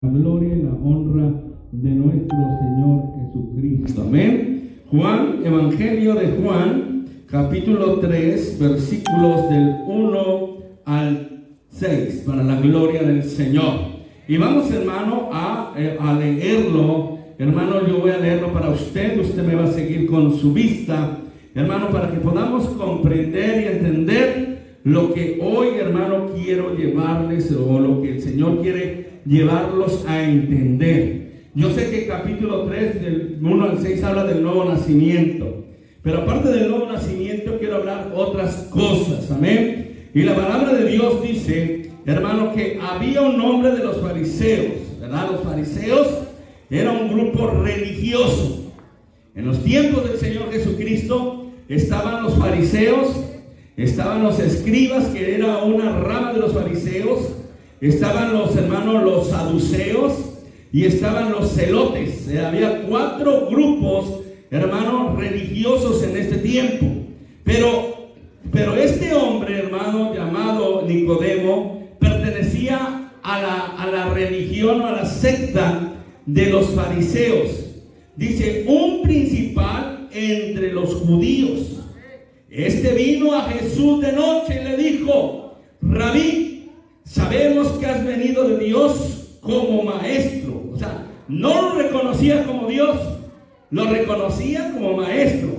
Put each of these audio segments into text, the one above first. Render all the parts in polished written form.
la gloria y la honra de nuestro Señor Jesucristo. Amén. Juan, Evangelio de Juan, capítulo 3, versículos del 1 al 6, para la gloria del Señor. Y vamos, hermano, a leerlo. Hermano, yo voy a leerlo para usted me va a seguir con su vista, hermano, para que podamos comprender y entender lo que hoy, hermano, quiero llevarles, o lo que el Señor quiere llevarlos a entender. Yo sé que el capítulo 3 del 1 al 6 habla del nuevo nacimiento, pero aparte del nuevo nacimiento quiero hablar otras cosas, amén. Y la palabra de Dios dice, hermano, que había un hombre de los fariseos, ¿verdad? Los fariseos era un grupo religioso. En los tiempos del Señor Jesucristo estaban los fariseos, estaban los escribas, que era una rama de los fariseos, estaban los hermanos, los saduceos, y estaban los celotes. Había 4 grupos, hermanos, religiosos en este tiempo. Pero este hombre, hermano, llamado Nicodemo, pertenecía a la religión, o a la secta de los fariseos. Dice, un principal entre los judíos. Este vino a Jesús de noche y le dijo: Rabí, sabemos que has venido de Dios como maestro. O sea, no lo reconocía como Dios, lo reconocía como maestro,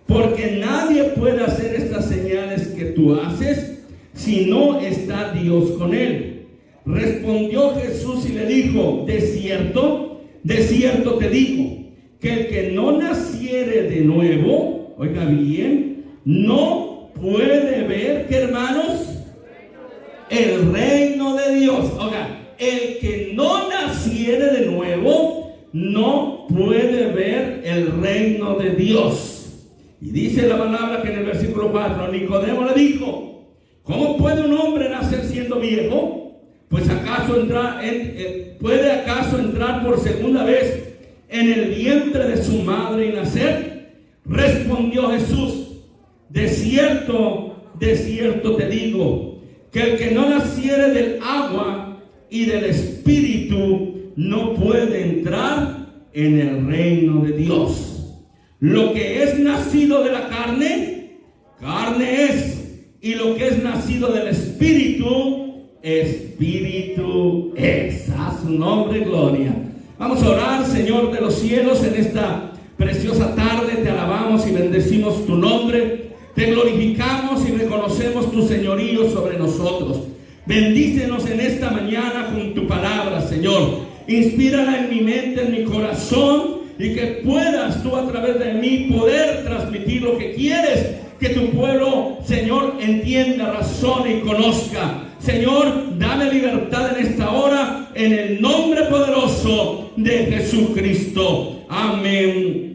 porque nadie puede hacer estas señales que tú haces si no está Dios con él. Respondió Jesús y le dijo: de cierto te digo, que el que no naciere de nuevo, oiga bien, no puede ver, ¿qué, hermanos? El reino de Dios. Oiga, el que no naciere de nuevo no puede ver el reino de Dios. Y dice la palabra que en el versículo 4, Nicodemo le dijo: ¿cómo puede un hombre nacer siendo viejo? Pues ¿puede acaso entrar por segunda vez en el vientre de su madre y nacer? Respondió Jesús: de cierto te digo, que el que no naciere del agua y del Espíritu no puede entrar en el reino de Dios. Lo que es nacido de la carne, carne es, y lo que es nacido del Espíritu, Espíritu es. A su nombre, gloria. Vamos a orar. Señor de los cielos, en esta preciosa tarde te alabamos y bendecimos tu nombre. Te glorificamos y reconocemos tu señorío sobre nosotros. Bendícenos en esta mañana con tu palabra, Señor. Inspírala en mi mente, en mi corazón, y que puedas tú a través de mí poder transmitir lo que quieres que tu pueblo, Señor, entienda, razone y conozca. Señor, dame libertad en esta hora, en el nombre poderoso de Jesucristo. Amén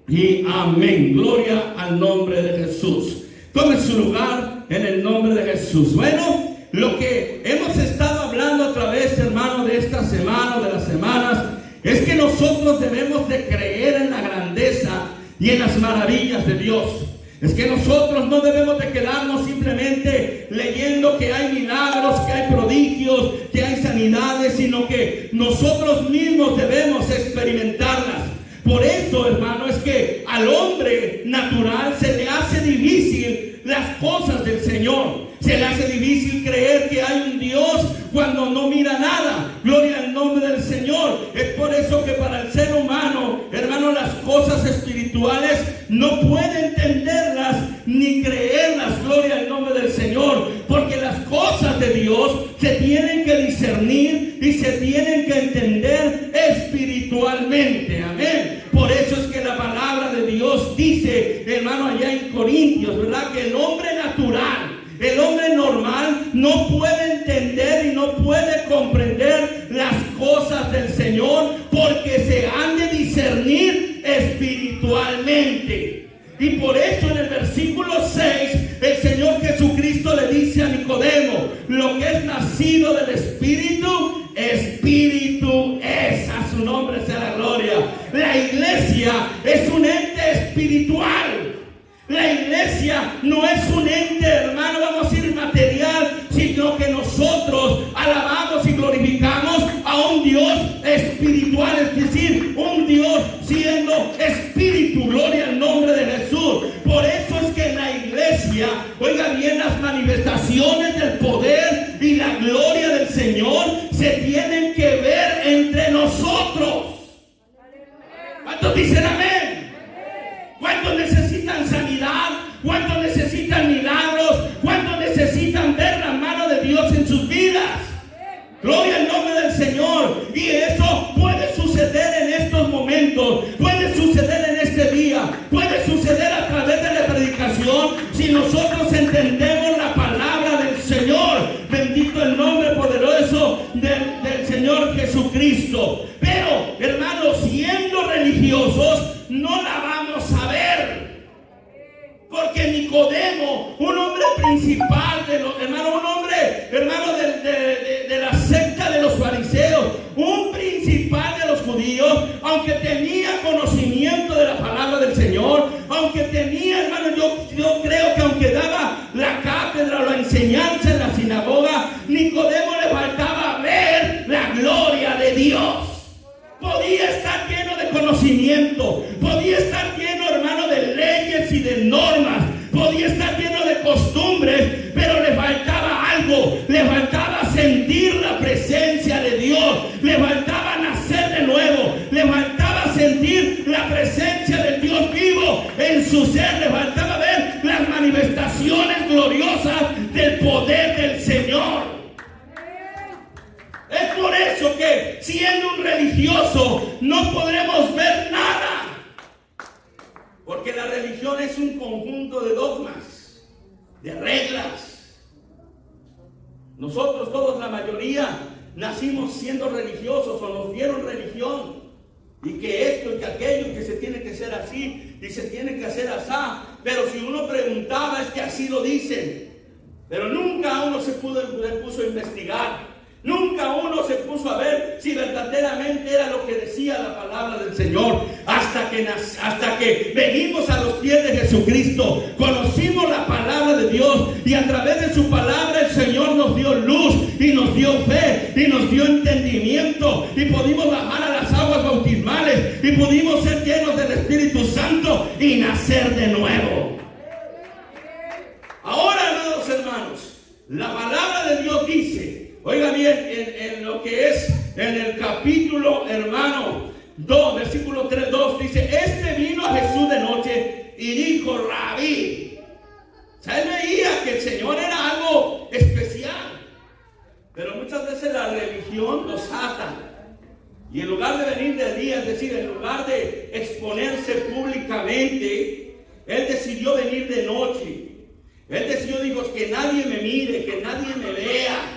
y amén. Gloria al nombre de Jesús. Tome su lugar en el nombre de Jesús. Bueno, lo que hemos estado hablando a través, hermano, de esta semana, de las semanas, es que nosotros debemos de creer en la grandeza y en las maravillas de Dios. Es que nosotros no debemos de quedarnos simplemente leyendo que hay milagros, que hay prodigios, que hay sanidades, sino que nosotros mismos debemos experimentarlas. Por eso, hermano, es que al hombre natural se le hace difícil las cosas del Señor. Se le hace difícil creer que hay un Dios cuando no mira nada. Gloria al nombre del Señor. Es por eso que para el ser humano, hermano, las cosas espirituales no puede entenderlas ni creerlas. Gloria al nombre del Señor. Porque las cosas de Dios se tienen que discernir y se tienen que entender espiritualmente. Amén. Por eso es que la palabra de Dios dice, hermano, allá en Corintios, ¿verdad? Que el hombre natural, el hombre normal, no puede entender y no puede comprender las cosas del Señor, porque se han de discernir espiritualmente. Y por eso en el versículo 6 el Señor Jesucristo le dice a Nicodemo: lo que es nacido del Espíritu, Espíritu es. A su nombre sea la gloria. La iglesia es un ente espiritual. La iglesia no es un ente, hermano, vamos a decir material, sino que nosotros alabamos y glorificamos a un Dios espiritual, es decir, un Dios siendo espíritu. Gloria al nombre de Jesús. Por eso es que en la iglesia, oiga bien, las manifestaciones del poder y la gloria del Señor se tienen que ver entre nosotros. ¿Cuántos dicen amén? ¿Cuántos necesitan sanidad? ¿Cuántos necesitan milagros? ¿Cuántos necesitan ver la mano de Dios en sus vidas? Gloria al nombre del Señor. Y eso puede suceder en estos momentos, puede suceder en este día, puede suceder a través de la predicación, si nosotros entendemos la palabra del Señor. Bendito el nombre poderoso del Señor Jesucristo. Pero, hermanos, siendo religiosos, no la vamos a ver. Porque Nicodemo, un hombre principal de los hermanos, un hombre, hermano, de la secta de los fariseos, un principal de los judíos, aunque tenía conocimiento de la palabra del Señor, aunque tenía, hermano, yo creo que aunque daba la cátedra o la enseñanza en la sinagoga, Nicodemo le faltaba ver la gloria de Dios. Podía estar lleno de conocimiento, podía estar lleno, hermano, de leyes y de normas, podía estar lleno de costumbres, pero le faltaba algo, le faltaba sentir la presencia de Dios, le faltaba nacer de nuevo, le faltaba sentir la presencia del Dios vivo en su ser, le faltaba ver las manifestaciones gloriosas del poder del Señor. Es por eso que, siendo un religioso, no podremos ver nada. Porque la religión es un conjunto de dogmas, de reglas. Nosotros todos, la mayoría, nacimos siendo religiosos o nos dieron religión. Y que esto y que aquello, que se tiene que ser así y se tiene que hacer así. Pero si uno preguntaba, es que así lo dicen. Pero nunca uno se puso a investigar. Nunca uno se puso a ver si verdaderamente era lo que decía la palabra del Señor. Hasta que venimos a los pies de Jesucristo, conocimos la palabra de Dios, y a través de su palabra el Señor nos dio luz y nos dio fe y nos dio entendimiento, y pudimos bajar a las aguas bautismales y pudimos ser llenos del Espíritu Santo y nacer de nuevo. Ahora, amados hermanos, la palabra de Dios dice, oiga bien, en lo que es en el capítulo, hermano, 2, versículo 3:2, dice: este vino a Jesús de noche y dijo: Rabí. O sea, él veía que el Señor era algo especial. Pero muchas veces la religión los ata. Y en lugar de venir de día, es decir, en lugar de exponerse públicamente, él decidió venir de noche. Él decidió, dijo, que nadie me mire, que nadie me vea.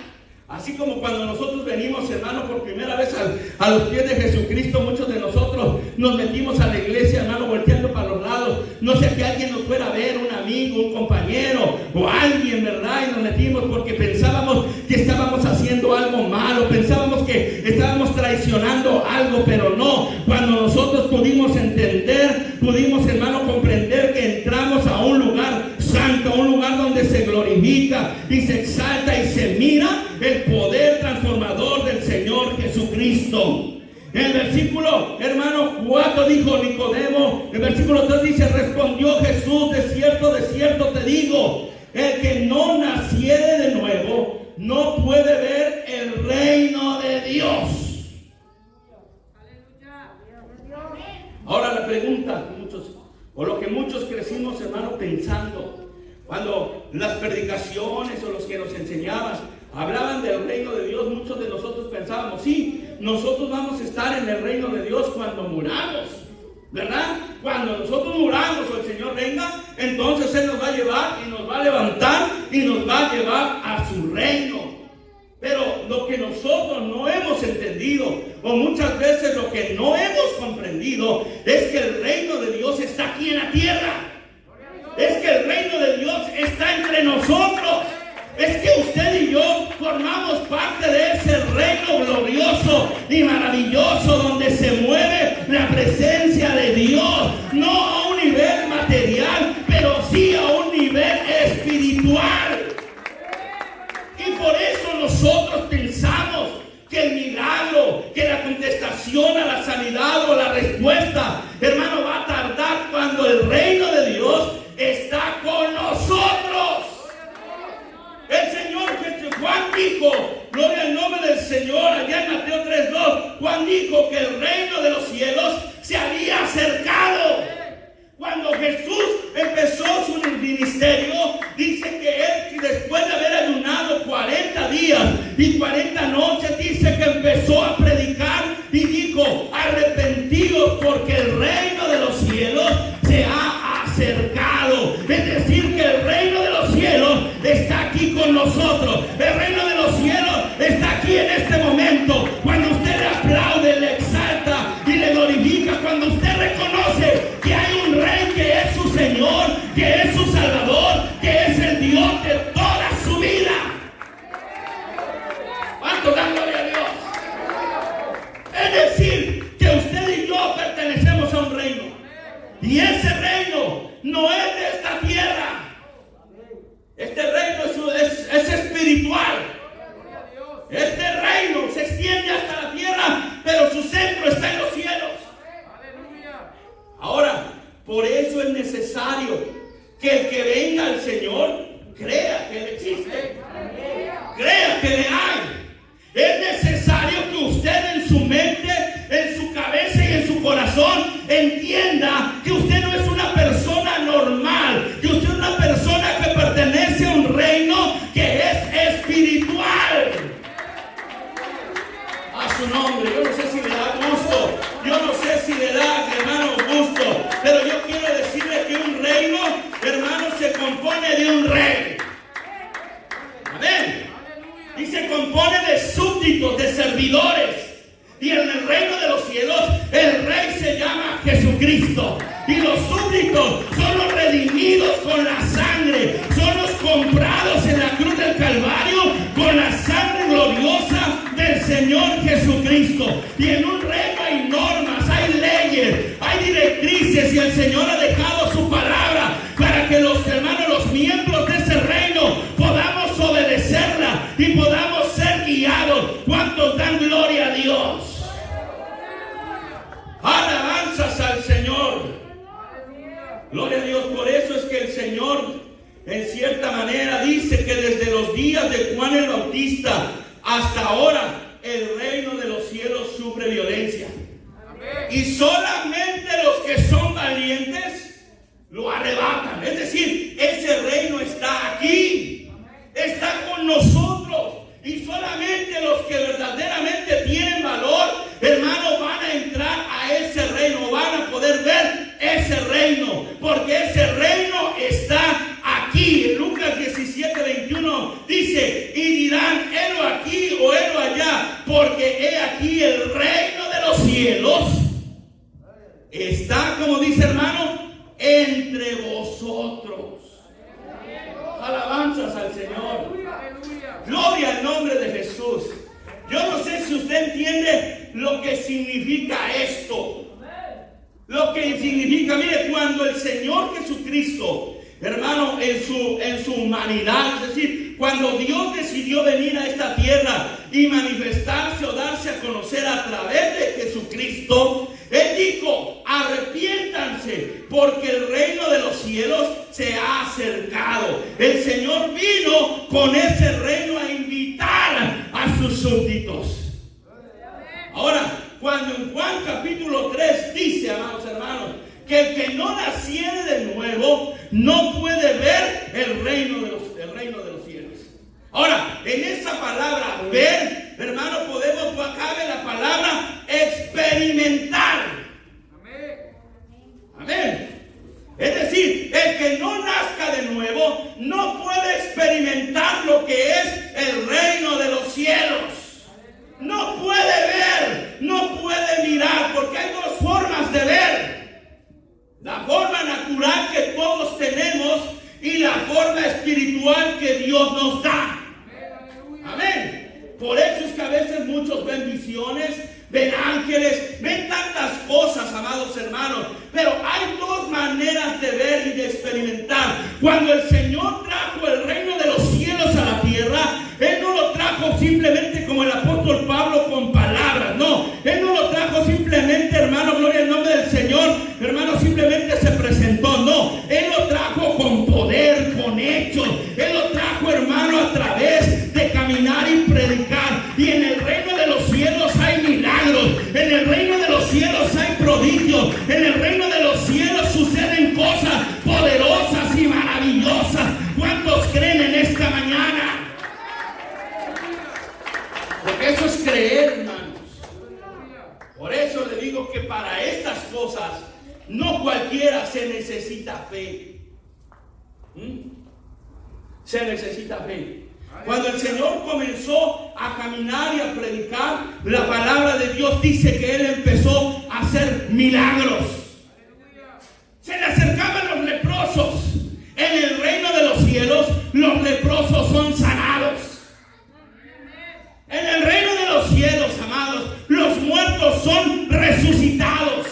Así como cuando nosotros venimos, hermano, por primera vez a los pies de Jesucristo, muchos de nosotros nos metimos a la iglesia, hermano, volteando para los lados. No sé, que alguien nos fuera a ver, un amigo, un compañero o alguien, ¿verdad? Y nos metimos porque pensábamos que estábamos haciendo algo malo, pensábamos que estábamos traicionando algo, pero no. Cuando nosotros pudimos entender, pudimos, hermano, comprender que entramos a un lugar santo, a un lugar donde se glorifica y se exalta y se mira el poder transformador del Señor Jesucristo. El versículo, hermano, 4 dijo Nicodemo. El versículo 3 dice: respondió Jesús: de cierto te digo, el que no naciere de nuevo no puede ver el reino de Dios. Ahora la pregunta, o lo que muchos crecimos, hermano, pensando, cuando las predicaciones o los que nos enseñaban hablaban del reino de Dios, muchos de nosotros pensábamos: sí, nosotros vamos a estar en el reino de Dios cuando muramos, ¿verdad? Cuando nosotros muramos o el Señor venga, entonces Él nos va a llevar y nos va a levantar y nos va a llevar a su reino. Pero lo que nosotros no hemos entendido, o muchas veces lo que no hemos comprendido, es que el reino de Dios está aquí en la tierra. Es que el reino de Dios está entre nosotros. Es que usted y yo formamos parte de ese reino glorioso y maravilloso donde se mueve la presencia de Dios, no a un nivel material, pero sí a un nivel espiritual. Y por eso nosotros pensamos que el milagro, que la contestación manifestación, a la sanidad o la respuesta, hermano, va a tardar cuando el reino de Dios está con nosotros. El Señor, Juan dijo, gloria al nombre del Señor, allá en Mateo 3:2, Juan dijo que el reino de los cielos se había acercado. Cuando Jesús empezó su ministerio, dice que él, después de haber ayunado 40 días y 40 noches, dice que empezó a predicar y dijo, arrepentidos porque el reino de los cielos se ha acercado. Es decir, que el reino de los cielos está aquí con nosotros. El reino de los cielos está aquí en este momento. Cuando usted le aplaude, le exalta y le glorifica, cuando usted reconoce que hay un rey que es su Señor, que es su Salvador, que es el Dios de toda su vida. ¿Cuánto dan gloria a Dios? Es decir, que usted y yo pertenecemos a un reino. Y ese reino no es de esta tierra. Este reino es espiritual. Este reino se extiende hasta la tierra, pero su centro está en los cielos. Ahora, por eso es necesario que el que venga al Señor crea que Él existe, crea que le hay. Es necesario que usted en su mente, en su cabeza y en su corazón entienda que usted no es una persona normal, que usted es una persona que pertenece a un reino que es espiritual. A su nombre, yo no sé si le da gusto, yo no sé si le da, hermano, gusto, pero yo quiero decirle que un reino, hermano, se compone de un rey. Amén. Y se compone de súbditos, de servidores. Y en el reino de los cielos, el rey se llama Jesucristo. Y los súbditos son los redimidos con la sangre, son los comprados en la cruz del Calvario con la sangre gloriosa del Señor Jesucristo. Y en un reino hay normas, hay leyes, hay directrices, y el Señor ha dejado su palabra para que los hermanos, los miembros de ese reino, podamos obedecerla y podamos ser guiados. ¿Cuántos dan gloria a Dios? Alabanzas al Señor. Gloria a Dios. Por eso es que el Señor, en cierta manera, dice que desde los días de Juan el Bautista hasta ahora, el reino de los cielos sufre violencia. Y solamente los que son valientes lo arrebatan. Es decir, ese reino está aquí, está con nosotros. Y solamente los que verdaderamente tienen valor, hermano, van a entrar a ese reino, van a poder ver ese reino, porque ese reino está aquí. En Lucas 17:21 dice, y dirán, helo aquí o helo allá, porque he aquí el reino de los cielos está, como dice, hermano, entre vosotros. Alabanzas al Señor. Gloria al nombre de Jesús. Yo no sé si usted entiende lo que significa esto. Lo que significa, mire, cuando el Señor Jesucristo, hermano, en su humanidad, es decir, cuando Dios decidió venir a esta tierra y manifestarse o darse a conocer a través de Jesucristo, Él dijo, arrepiéntanse porque el reino de los cielos se ha acercado. El Señor vino con ese reino a invitar a sus súbditos. Ahora, cuando en Juan capítulo 3 dice, amados hermanos, que el que no naciere de nuevo no puede ver el reino de los cielos. Ahora, en esa palabra ver, hermano, cabe la palabra experimentar. Amén. Es decir, el que no nazca de nuevo no puede experimentar lo que es el reino de los cielos. No puede ver, no puede mirar, porque hay dos formas de ver. La forma natural que todos tenemos y la forma espiritual que Dios nos da. Amén. Por eso es que a veces muchos ven visiones, ven ángeles, ven tantas cosas, amados hermanos. Pero hay dos maneras de ver y de experimentar. Cuando el Señor trajo el reino de los cielos a la tierra, Él no lo trajo simplemente como el apóstol Pablo con palabras. No, Él no lo trajo no simplemente, hermano, gloria al nombre del Señor, hermano, simplemente se presentó. No, Él lo trajo con poder, con hechos. Él lo trajo, hermano, a través de caminar y predicar. Y en el reino de los cielos hay milagros. En el reino de los cielos hay prodigios. En el reino de los cielos suceden cosas poderosas y maravillosas. ¿Cuántos creen en esta mañana? Porque eso es creer, hermanos. Por eso le digo que para estas cosas no cualquiera se necesita fe. Se necesita fe. Cuando el Señor comenzó a caminar y a predicar, la palabra de Dios dice que Él empezó a hacer milagros. Se le acercaban los leprosos. En el reino de los cielos, los leprosos son sanados. En el reino de los cielos, amados, los muertos son resucitados.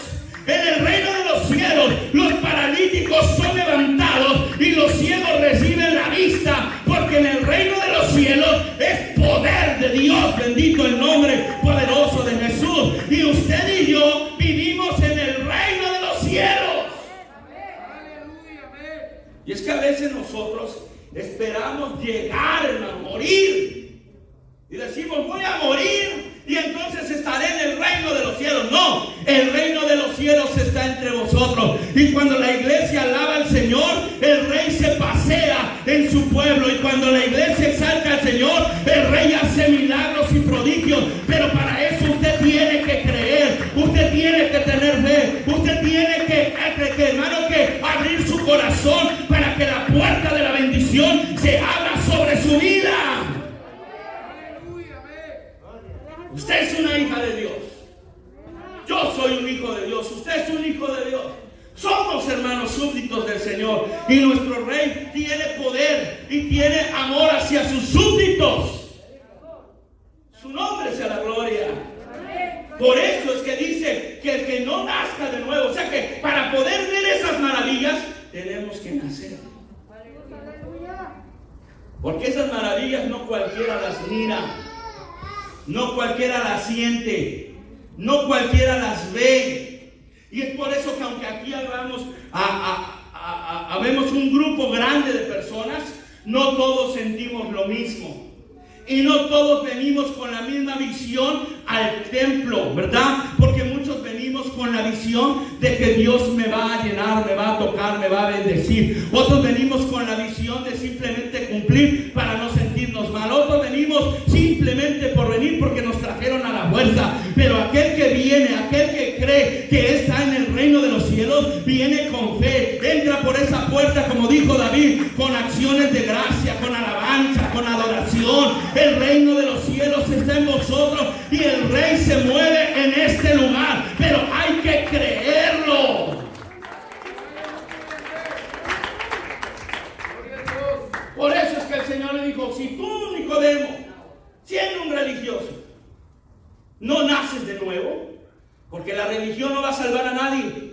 En el reino de los cielos, los paralíticos son levantados y los ciegos reciben la vista, porque en el reino de los cielos es poder de Dios. Bendito el nombre poderoso de Jesús. Y usted y yo vivimos en el reino de los cielos. Y es que a veces nosotros esperamos llegar, hermano, morir. Y decimos, voy a morir y entonces estaré en el reino de los cielos. No, el reino de los cielos está entre vosotros. Y cuando la iglesia alaba al Señor, el rey se pasea en su pueblo. Y cuando la iglesia exalta al Señor, el rey hace milagros y prodigios. Pero para eso usted tiene que creer, usted tiene que tener fe, usted tiene que hermano, que abrir su corazón para que la puerta de la bendición se abra sobre su vida. Usted es una hija de Dios. Yo soy un hijo de Dios. Usted es un hijo de Dios. Somos, hermanos, súbditos del Señor. Y nuestro rey tiene poder y tiene amor hacia sus súbditos. Su nombre sea la gloria. Por eso es que dice que el que no nazca de nuevo, o sea que para poder ver esas maravillas tenemos que nacer. Porque esas maravillas no cualquiera las mira. No cualquiera las siente, no cualquiera las ve. Y es por eso que aunque aquí habemos un grupo grande de personas, no todos sentimos lo mismo. Y no todos venimos con la misma visión al templo, ¿verdad? Porque muchos venimos con la visión de que Dios me va a llenar, me va a tocar, me va a bendecir. Otros venimos con la visión de simplemente cumplir para no sentirnos mal. Otros venimos simplemente por venir porque nos trajeron a la fuerza. Pero aquel que viene, aquel que cree que está en el reino de los cielos, viene con fe. Entra por esa puerta, como dijo David, con acciones de gracia, con alabanza, con adoración. El reino de los cielos está en vosotros y el rey se mueve en este lugar, pero hay que creerlo. Por eso es que el Señor le dijo, si tú, Nicodemo, siendo un religioso, no naces de nuevo, porque la religión no va a salvar a nadie.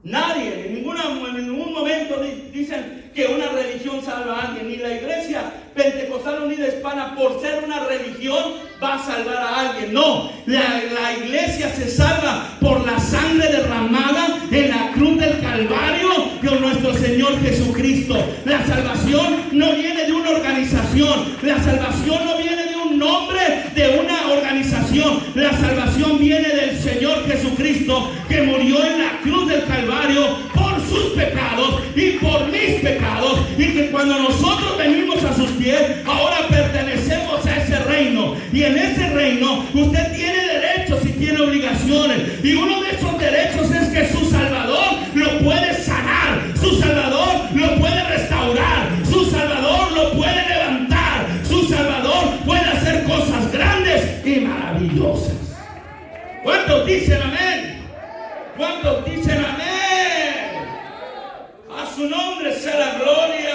Nadie, en ningún momento dicen que una religión salva a alguien. Ni la iglesia Pentecostal Unida Hispana, por ser una religión, va a salvar a alguien. No, la iglesia se salva por la sangre derramada en la cruz del Calvario por nuestro Señor Jesucristo. La salvación no viene de una organización. La salvación no viene de un nombre, de una organización. La salvación viene del Señor Jesucristo, que murió en la cruz del Calvario por sus pecados y por mis pecados, y que cuando nosotros venimos a sus pies, ahora pertenecemos a ese reino. Y en ese reino usted tiene derechos y tiene obligaciones, y uno de esos derechos es que su Salvador lo puede sanar, su Salvador lo puede restaurar, su Salvador lo puede levantar, su Salvador puede hacer cosas grandes y maravillosas. ¿Cuántos dicen amén? ¿Cuántos dicen amén? A su nombre sea la gloria.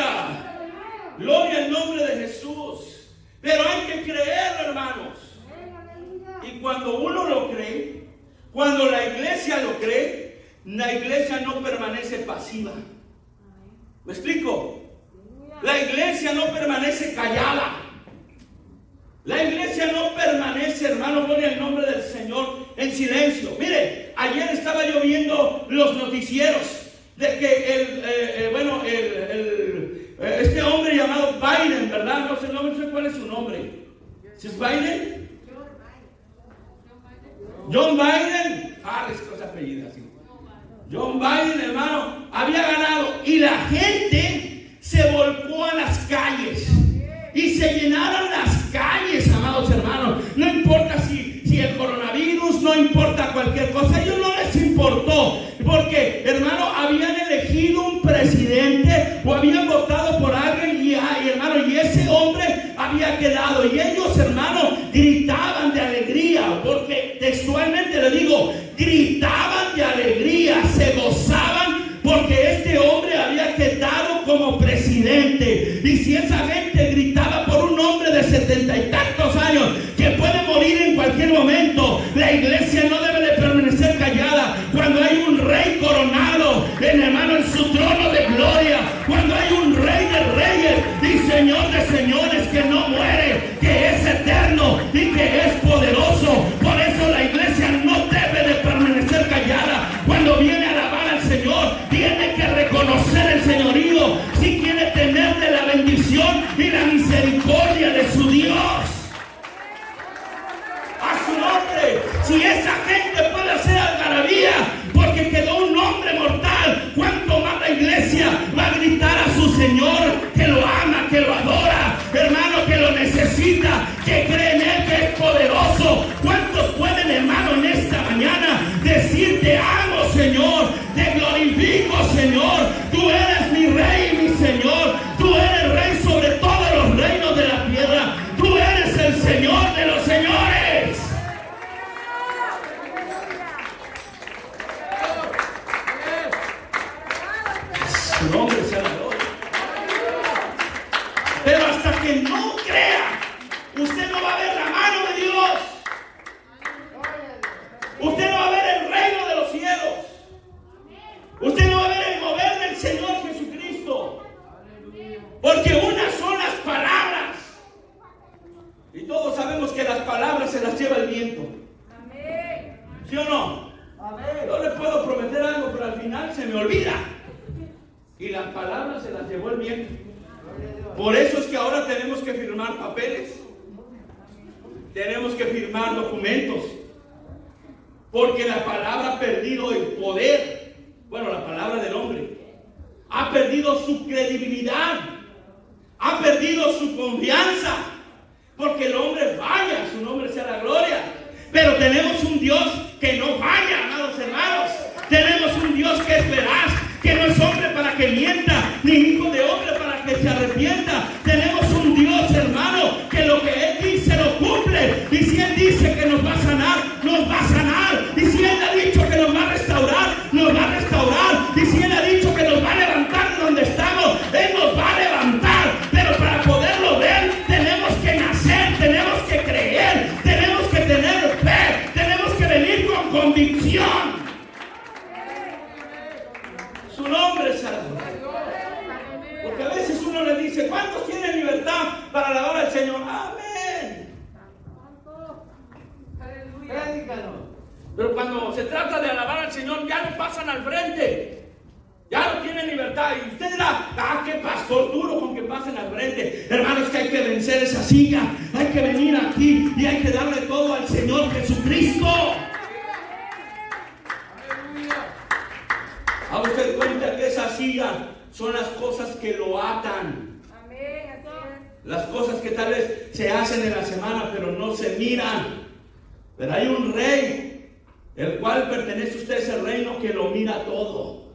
Gloria al nombre de Jesús. Pero hay que creerlo, hermanos. Y cuando uno lo cree, cuando la iglesia lo cree, la iglesia no permanece pasiva. ¿Me explico? La iglesia no permanece callada. La iglesia no permanece, hermano, gloria al nombre del Señor, en silencio. Mire, ayer estaba yo viendo los noticieros de que este hombre llamado Biden, ¿verdad? No sé cuál es su nombre. ¿Si es Biden? John Biden. Es cosa apellida así. John Biden, hermano, había ganado y la gente se volcó a las calles y se llenaron las calles, amados hermanos. No importa si el coronavirus, no importa cualquier cosa, a ellos no les importó, porque, hermano, habían elegido un presidente o habían votado por alguien y hermano, y ese hombre había quedado, y ellos, hermano, gritaban de alegría, porque textualmente le digo, gritaban de alegría, se gozaban porque este hombre había quedado como presidente. Y si esa gente gritaba por un hombre de 70 y tantos años que puede morir en cualquier momento, la iglesia no debe de permanecer callada. Cuando hay un rey coronado, hermano, en su trono de gloria, cuando hay un rey de reyes y señor de señores que no muere, que es eterno y que es poderoso, por eso la iglesia no debe de permanecer callada. Cuando viene a alabar al Señor, tiene que reconocer el señorío si quiere tener de la bendición y la misericordia de su Dios. A su nombre. Si esa gente puede hacer algarabía porque quedó un hombre mortal, ¿cuánto más la iglesia va a gritar a su Señor que lo ama, que lo adora, hermano, que lo necesita, que cree en Él, que es poderoso? ¿Cuántos pueden, hermano, en esta mañana decir: te amo, Señor, te glorifico, Señor, tú eres mi rey y mi Señor, tú eres rey sobre todos los reinos de la tierra, tú eres el Señor de los señores? Su nombre sea la gloria. Pero hasta que no crea, usted no va a ver la mano de Dios. Usted no va a ver el reino de los cielos. Usted no va a ver el mover del Señor Jesucristo. Porque unas son las palabras. Y todos sabemos que las palabras se las lleva el viento. ¿Sí o no? Yo le puedo prometer algo, pero al final se me olvida. Y las palabras se las llevó el viento. Por eso es que ahora tenemos que firmar papeles. Tenemos que firmar documentos. Porque la palabra ha perdido el poder. Bueno, la palabra del hombre ha perdido su credibilidad, ha perdido su confianza, porque el hombre falla, su nombre sea la gloria. Pero tenemos un Dios que no falla, amados hermanos. Tenemos un Dios que es veraz, que no es hombre para que mienta, ni hijo de hombre para que se arrepienta. Tenemos un Dios, hermano, que lo que Él dice lo cumple. Y si Él dice que nos va a sanar, nos va a sanar. Y si Él ha dicho que nos va a restaurar, nos va a restaurar. Y si Él ha dicho que nos va a levantar de donde estamos, Él nos va a levantar. Pero para poderlo ver, tenemos que nacer, tenemos que creer, tenemos que tener fe, tenemos que venir con convicción. Su nombre es santo. Porque a veces uno le dice: ¿cuántos tienen libertad para alabar al Señor? Amén. Pero cuando se trata de alabar al Señor, ya no pasan al frente. Ya no tienen libertad. Y usted dirá: qué pastor duro con que pasen al frente. Hermanos, que hay que vencer esa silla. Hay que venir aquí y hay que darle todo al Señor Jesucristo. ¿A usted cuenta que esa silla son las cosas que lo atan? Las cosas que tal vez se hacen en la semana pero no se miran. Pero hay un rey, el cual pertenece a usted, ese reino que lo mira todo.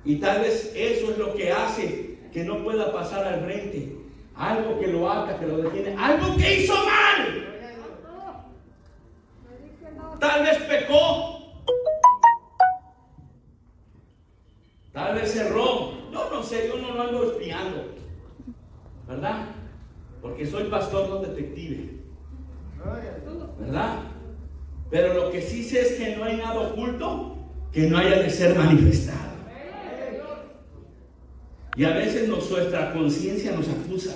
Y tal vez eso es lo que hace que no pueda pasar al frente. Algo que lo ata, que lo detiene. Algo que hizo mal. Tal vez pecó. Tal vez erró. Yo no sé, yo no lo ando espiando, ¿verdad? Porque soy pastor, no detective, ¿verdad? Pero lo que sí sé es que no hay nada oculto que no haya de ser manifestado. Y a veces nuestra conciencia nos acusa.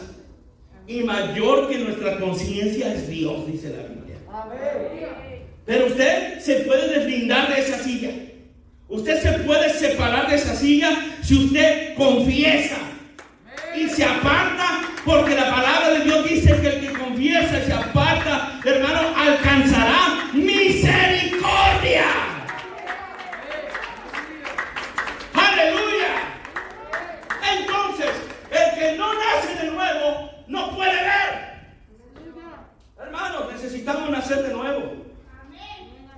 Y mayor que nuestra conciencia es Dios, dice la Biblia. Pero usted se puede deslindar de esa silla. Usted se puede separar de esa silla si usted confiesa y se aparta, porque la palabra de Dios dice que el que confiesa y se aparta, hermano, alcanzará misericordia. Aleluya. Entonces, el que no nace de nuevo no puede ver. Hermanos, necesitamos nacer de nuevo.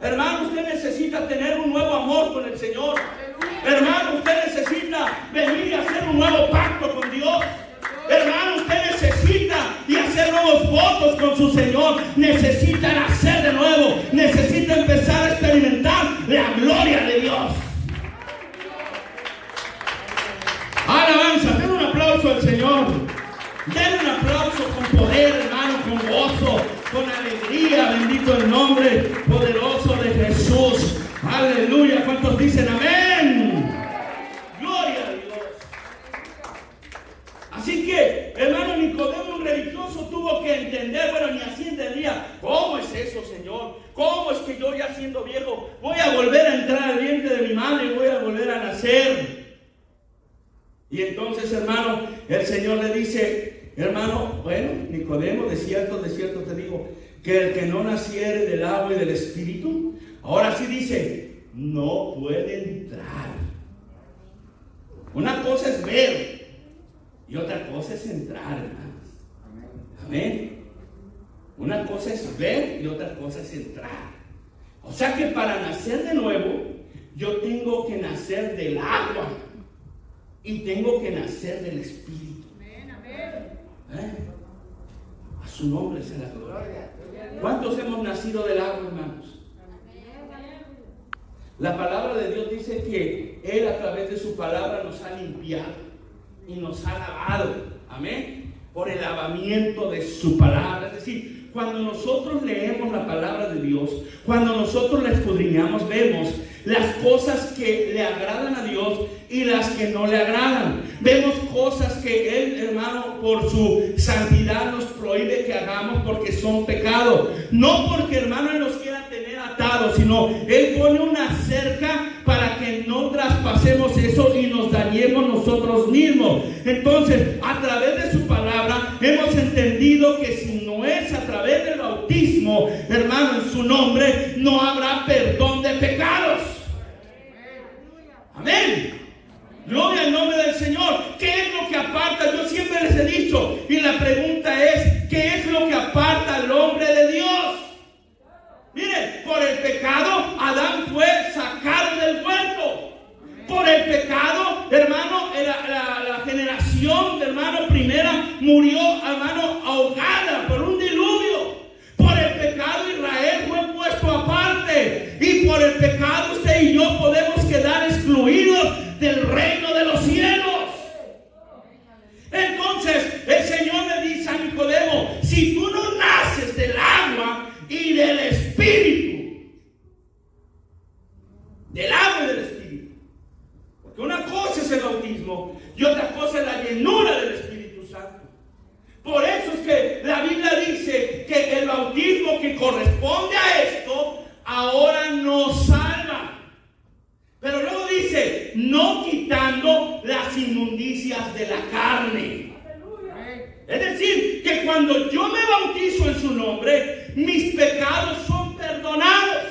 Hermano, usted necesita tener un nuevo amor con el Señor. Hermano, usted necesita venir y hacer un nuevo pacto con Dios. Hermano, usted necesita y hacer nuevos votos con su Señor. Necesita nacer de nuevo. Necesita empezar a experimentar la gloria de Dios. Alabanza, den un aplauso al Señor. Den un aplauso con poder, hermano, con gozo, con alegría. Bendito el nombre poderoso de Jesús. Aleluya. ¿Cuántos dicen amén? Gloria a Dios. Así que, hermano, Nicodemo, un religioso, tuvo que entender, bueno, ni así entendía. ¿Cómo es eso, Señor? ¿Cómo es que yo, ya siendo viejo, voy a volver a entrar al vientre de mi madre y voy a volver a nacer? Y entonces, hermano, el Señor le dice, hermano, bueno, Nicodemo, de cierto te digo, que el que no naciere del agua y del Espíritu, ahora sí dice, no puede entrar. Una cosa es ver y otra cosa es entrar, hermanos. Amén. Una cosa es ver y otra cosa es entrar. O sea que para nacer de nuevo, yo tengo que nacer del agua y tengo que nacer del Espíritu. A su nombre sea la gloria. ¿Cuántos hemos nacido del agua, hermanos? La palabra de Dios dice que Él, a través de su palabra, nos ha limpiado y nos ha lavado. Amén. Por el lavamiento de su palabra. Es decir, cuando nosotros leemos la palabra de Dios, cuando nosotros la escudriñamos, vemos las cosas que le agradan a Dios y las que no le agradan. Vemos cosas que Él, hermano, por su santidad nos prohíbe que hagamos porque son pecados. No porque, hermano, Él nos quiera tener atados, sino Él pone una cerca para que no traspasemos eso y nos dañemos nosotros mismos. Entonces, a través de su palabra hemos entendido que si no es a través del bautismo, hermano, en su nombre, no habrá perdón de pecados. Amén. Gloria al nombre del Señor. ¿Qué es lo que aparta? Yo siempre les he dicho, y la pregunta es, ¿qué es lo que aparta al hombre de Dios? Mire, por el pecado Adán fue sacado del huerto. Por el pecado, hermano, la generación, hermano, primera murió, hermano, ahogada por un diluvio. Por el pecado Israel fue puesto aparte. Y por el pecado usted y yo podemos quedar excluidos del reino de los cielos. Entonces el Señor le dice a Nicodemo, si tú no naces del agua y del Espíritu, del agua y del Espíritu, porque una cosa es el bautismo y otra cosa es la llenura del Espíritu Santo. Por eso es que la Biblia dice que el bautismo que corresponde a esto ahora nos salva. Pero luego dice, no quitando las inmundicias de la carne. Es decir, que cuando yo me bautizo en su nombre, mis pecados son perdonados.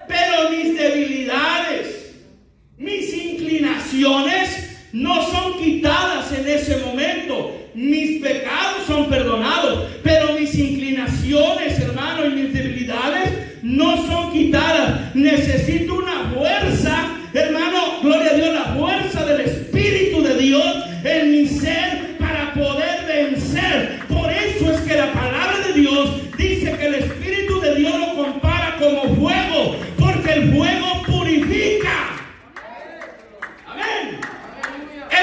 Pero mis debilidades, mis inclinaciones no son quitadas en ese momento. Mis pecados son perdonados, pero mis inclinaciones, hermano, y mis debilidades no son quitadas. Necesito una fuerza, hermano, gloria a Dios, la fuerza del Espíritu de Dios en mi ser para poder vencer. Por eso es que la palabra de Dios dice que el Espíritu de Dios lo compara como fuego, porque el fuego purifica. Amén.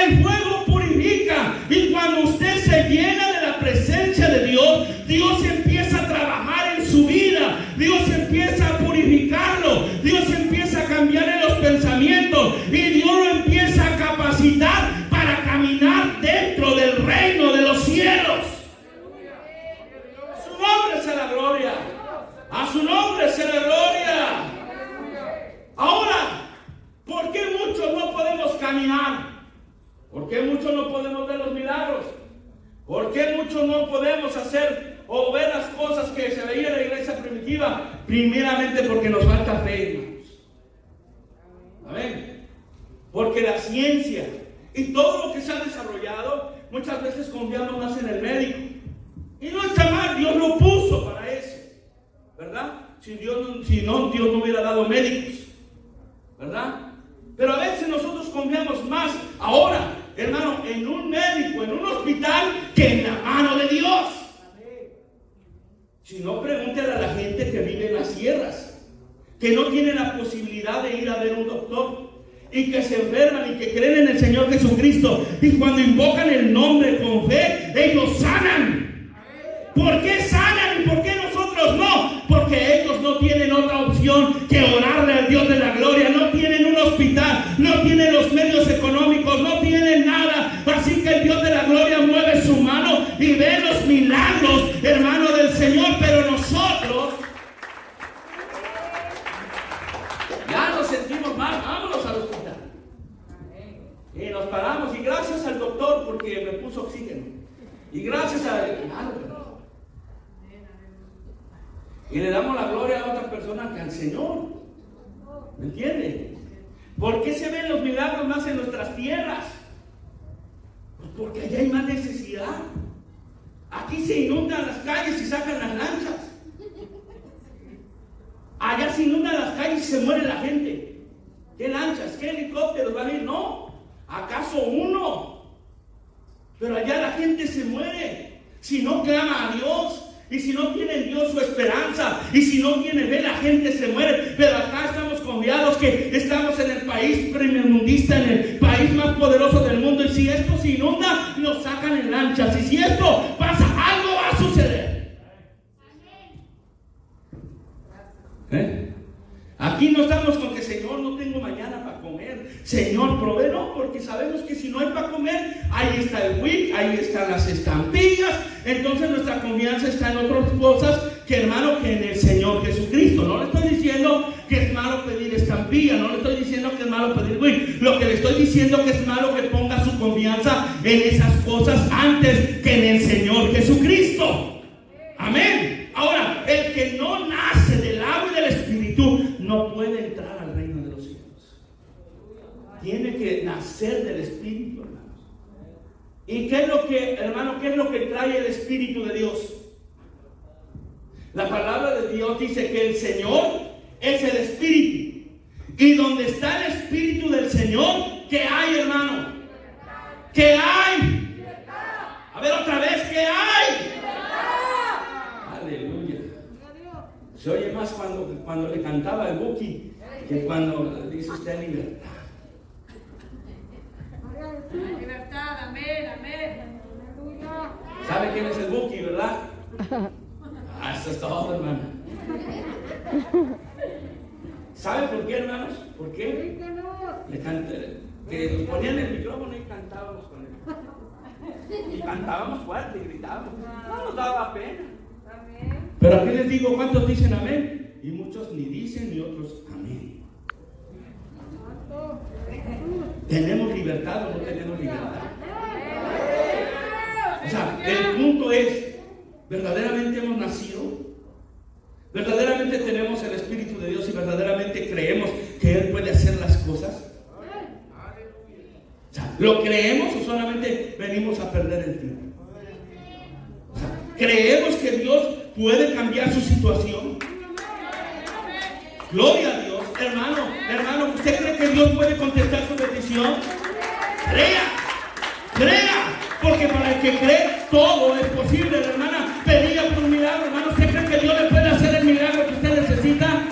El fuego purifica, y cuando usted se llena de la presencia de Dios, Dios empieza a trabajar en su vida, Dios empieza a purificarlo, Dios empieza Primeramente porque nos falta fe, hermanos. Amén. Porque la ciencia y todo lo que se ha desarrollado, muchas veces confiamos más en el médico. Y no está mal, Dios lo puso para eso, ¿verdad? Si no, Dios no hubiera dado médicos, ¿verdad? Pero a veces nosotros confiamos más ahora, hermano, en un médico, en un hospital, que en la mano de Dios. Si no, pregúntale a la gente que vive en las sierras, que no tiene la posibilidad de ir a ver un doctor, y que se enferman y que creen en el Señor Jesucristo, y cuando invocan el nombre con fe, ellos sanan. ¿Por qué sanan y por qué nosotros no? Porque ellos no tienen otra opción que orarle al Dios de la gloria. No tienen un hospital, no tienen los medios económicos, no tienen nada. Así que el Dios de la gloria mueve su mano y ve los milagros, hermano, del Señor. Pero nosotros ya nos sentimos mal, vámonos al hospital. Y nos paramos, y gracias al doctor porque me puso oxígeno. Y gracias a y le damos la gloria a otra persona que al Señor. ¿Me entiende? ¿Por qué se ven los milagros más en nuestras tierras? Pues porque allá hay más necesidad. Aquí se inundan las calles y sacan las lanchas. Allá se inundan las calles y se muere la gente. ¿Qué lanchas? ¿Qué helicópteros van a ir? No. ¿Acaso uno? Pero allá la gente se muere si no clama a Dios. Y si no tiene en Dios su esperanza, y si no tiene fe, la gente se muere. Pero acá estamos confiados que estamos en el país primermundista, en el país más poderoso del mundo. Y si esto se inunda, nos sacan en lanchas. Y si esto pasa, algo va a suceder. Aquí no estamos con que, Señor, no tengo mañana para comer. Señor, provee, no, porque sabemos que si no hay para comer, ahí está el WIC, ahí están las estampillas. Entonces nuestra confianza está en otras cosas que, hermano, que en el Señor Jesucristo. No le estoy diciendo que es malo pedir estampilla, no le estoy diciendo que es malo pedir WIC. Lo que le estoy diciendo que es malo que ponga su confianza en esas cosas antes que en el Señor Jesucristo. Amén. Ahora, el que no nace del agua y del Espíritu no puede entrar al reino de los cielos. Tiene que nacer del Espíritu, hermanos. ¿Y qué es lo que, hermano, qué es lo que trae el Espíritu de Dios? La palabra de Dios dice que el Señor es el Espíritu. Y donde está el Espíritu del Señor, ¿qué hay, hermano? ¿Qué hay? A ver otra vez, ¿qué hay? Aleluya. Se oye más cuando le cantaba el Buki que cuando dice usted libertad. Libertad, amén, amén. ¿Sabe quién es el Buki, verdad? Eso es todo, hermano. ¿Sabe por qué, hermanos? ¿Por qué? Le canté, que nos ponían el micrófono y cantábamos con él. Y cantábamos fuerte y gritábamos. No nos daba pena. Pero aquí les digo, ¿cuántos dicen amén? Y muchos ni dicen ni otros amén. ¿Tenemos libertad o no tenemos libertad? O sea, el punto es, ¿verdaderamente hemos nacido? ¿Verdaderamente tenemos el Espíritu de Dios y verdaderamente creemos que Él puede hacer las cosas? O sea, ¿lo creemos o solamente venimos a perder el tiempo? O sea, ¿creemos que Dios puede cambiar su situación? Gloria a Dios. Hermano, ¿usted cree que Dios puede contestar su petición? Crea, porque para el que cree todo es posible. La hermana pedía por un milagro, hermano. ¿Usted cree que Dios le puede hacer el milagro que usted necesita?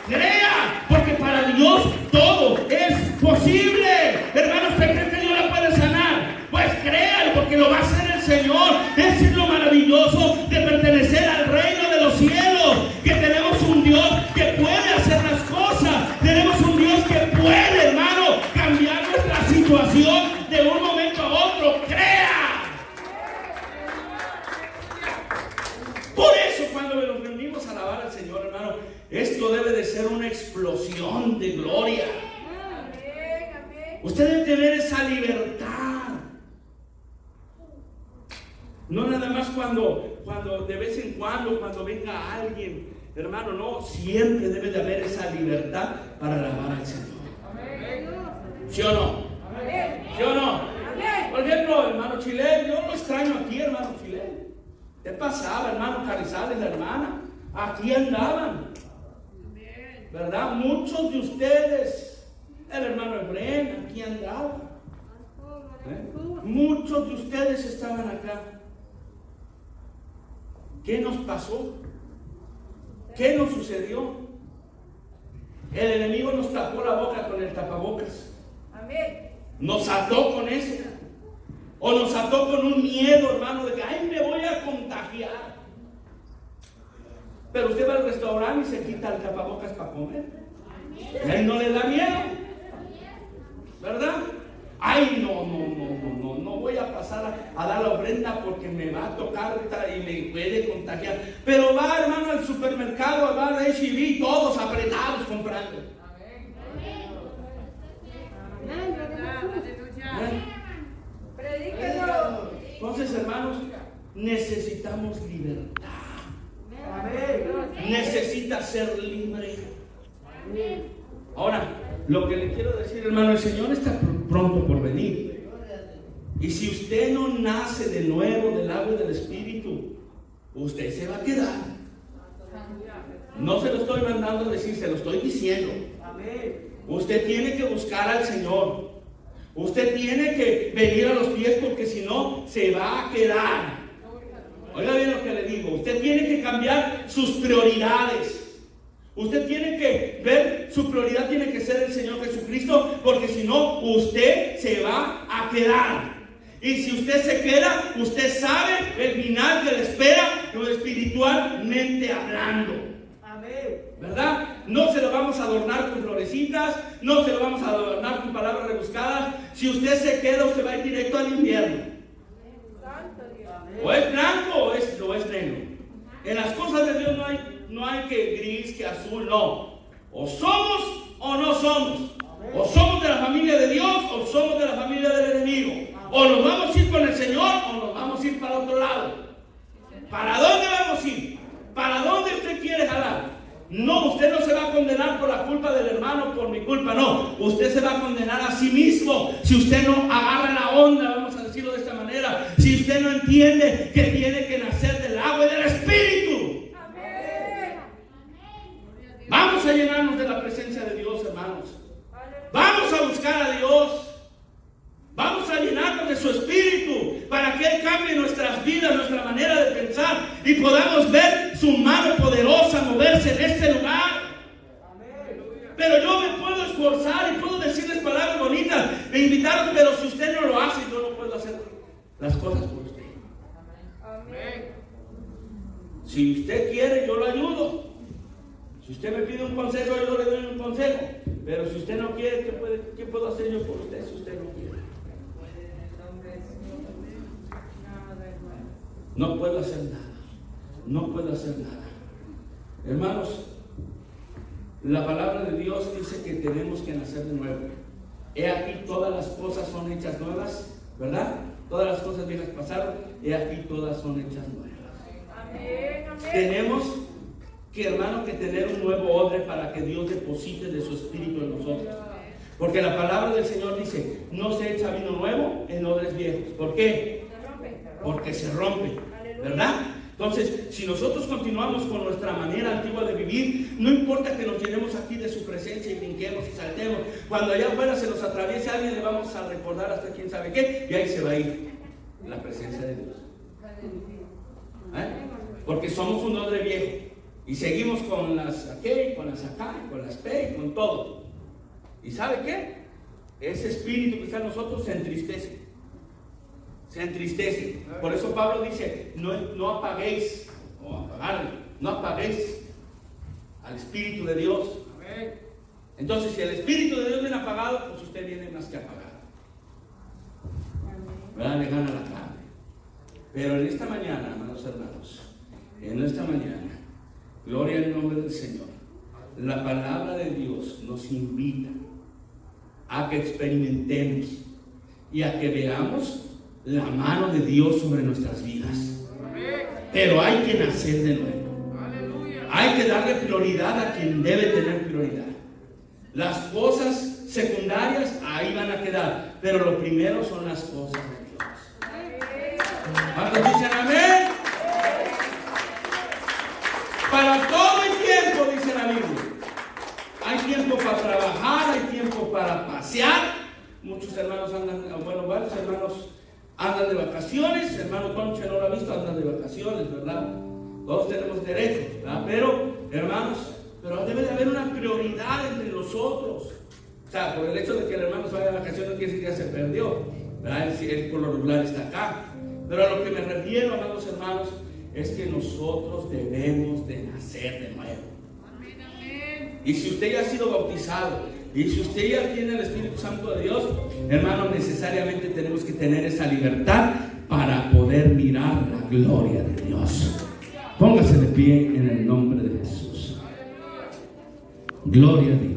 Crea, porque para Dios todo es posible. Hermano, ¿usted cree que Dios la puede sanar? Pues créalo, porque lo va a hacer el Señor. Eso es lo maravilloso de pertenecer al reino de los cielos, que tenemos un Dios que puede hacer las cosas. Tenemos un Dios que puede, hermano, cambiar nuestra situación de un momento a otro. Crea. Por eso cuando nos reunimos a alabar al Señor, hermano, esto debe de ser una explosión de gloria. Usted debe tener esa libertad. No nada más cuando de vez en cuando venga alguien hermano, no, siempre debe de haber esa libertad para alabar al Señor. ¿Sí o no? ¿Sí o no? Por ejemplo, hermano Chile, yo lo extraño aquí, hermano Chile. ¿Qué pasaba, hermano Carizales, la hermana? Aquí andaban, ¿verdad? Muchos de ustedes, el hermano Efraín, aquí andaba. Muchos de ustedes estaban acá. ¿Qué nos pasó? ¿Qué nos sucedió? El enemigo nos tapó la boca con el tapabocas. Nos ató con eso. O nos ató con un miedo, hermano, de que ay, me voy a contagiar. Pero usted va al restaurante y se quita el tapabocas para comer. Y ahí no le da miedo, ¿verdad? Ay, no voy a pasar a dar la ofrenda porque me va a tocar y me puede contagiar. Pero va, hermano, al supermercado, va al H-E-B, todos apretados comprando. Entonces, hermanos, necesitamos libertad. Necesita ser libre. Ahora, lo que le quiero decir, hermano, el Señor está pronto por venir. Y si usted no nace de nuevo del agua y del Espíritu, usted se va a quedar. No se lo estoy mandando a decir, se lo estoy diciendo. Usted tiene que buscar al Señor. Usted tiene que venir a los pies, porque si no, se va a quedar. Oiga bien lo que le digo. Usted tiene que cambiar sus prioridades. Usted tiene que ver, su prioridad tiene que ser el Señor Jesucristo, porque si no, usted se va a quedar. Y si usted se queda, usted sabe el final que le espera, espiritualmente hablando. ¿Verdad? No se lo vamos a adornar con florecitas, no se lo vamos a adornar con palabras rebuscadas. Si usted se queda, usted va a ir directo al infierno. O es blanco o es negro. En las cosas de Dios no hay que gris, que azul, no. O somos o no somos. O somos de la familia de Dios o somos de la familia del enemigo. O nos vamos a ir con el Señor o nos vamos a ir para otro lado. ¿Para dónde vamos a ir? ¿Para dónde usted quiere jalar? No, usted no se va a condenar por la culpa del hermano, por mi culpa, no. Usted se va a condenar a sí mismo si usted no agarra la onda, vamos a decirlo de esta manera. Si usted no entiende que tiene que nacer del agua y del Espíritu. Vamos a llenarnos de la presencia de Dios, hermanos. Vamos a buscar a Dios. Vamos a llenarnos de su Espíritu para que Él cambie nuestras vidas, nuestra manera de pensar, y podamos ver su mano poderosa moverse en este lugar. Pero yo me puedo esforzar y puedo decirles palabras bonitas e invitarlos, pero si usted no lo hace, yo no puedo hacer las cosas por usted. Si usted quiere, yo lo ayudo. Si usted me pide un consejo, yo le doy un consejo. Pero si usted no quiere, ¿qué puedo hacer yo por usted si usted no quiere? No puedo hacer nada. No puedo hacer nada. Hermanos, la palabra de Dios dice que tenemos que nacer de nuevo. He aquí todas las cosas son hechas nuevas, ¿verdad? Todas las cosas viejas pasaron, he aquí todas son hechas nuevas. Amén, amén. Tenemos que, hermano, que tener un nuevo odre para que Dios deposite de su Espíritu en nosotros. Porque la palabra del Señor dice, no se echa vino nuevo en odres viejos. ¿Por qué? Porque se rompe, ¿verdad? Entonces, si nosotros continuamos con nuestra manera antigua de vivir, no importa que nos llenemos aquí de su presencia y brinquemos y saltemos. Cuando allá afuera se nos atraviese alguien, le vamos a recordar hasta quién sabe qué, y ahí se va a ir la presencia de Dios. Porque somos un odre viejo y seguimos con las aquí, con las acá, con las P, con todo. ¿Y sabe qué? Ese espíritu que está en nosotros se entristece. Se entristece. Por eso Pablo dice, no apaguéis, no apaguéis al Espíritu de Dios. Entonces, si el Espíritu de Dios viene apagado, pues usted viene más que apagado. ¿Verdad? Le gana la carne. Pero en esta mañana, amados hermanos, en esta mañana, gloria al nombre del Señor, la palabra de Dios nos invita a que experimentemos y a que veamos la mano de Dios sobre nuestras vidas. Pero hay que nacer de nuevo. Hay que darle prioridad a quien debe tener prioridad. Las cosas secundarias ahí van a quedar, pero lo primero son las cosas de Dios. ¿Cuántos dicen amén? Para todo hay tiempo, dice la Biblia. Hay tiempo para trabajar, hay tiempo para pasear. Muchos hermanos andan, bueno, varios hermanos andan de vacaciones. Hermano Concha no lo ha visto, andan de vacaciones, ¿verdad? Todos tenemos derecho, ¿verdad? Pero, hermanos, pero debe de haber una prioridad entre nosotros. O sea, por el hecho de que el hermano se vaya de vacaciones no quiere decir que ya se perdió, ¿verdad? Él por lo regular está acá. Pero a lo que me refiero, amados hermanos, es que nosotros debemos de nacer de nuevo. Y si usted ya ha sido bautizado, y si usted ya tiene el Espíritu Santo de Dios, hermano, necesariamente tenemos que tener esa libertad para poder mirar la gloria de Dios. Póngase de pie en el nombre de Jesús. Gloria a Dios.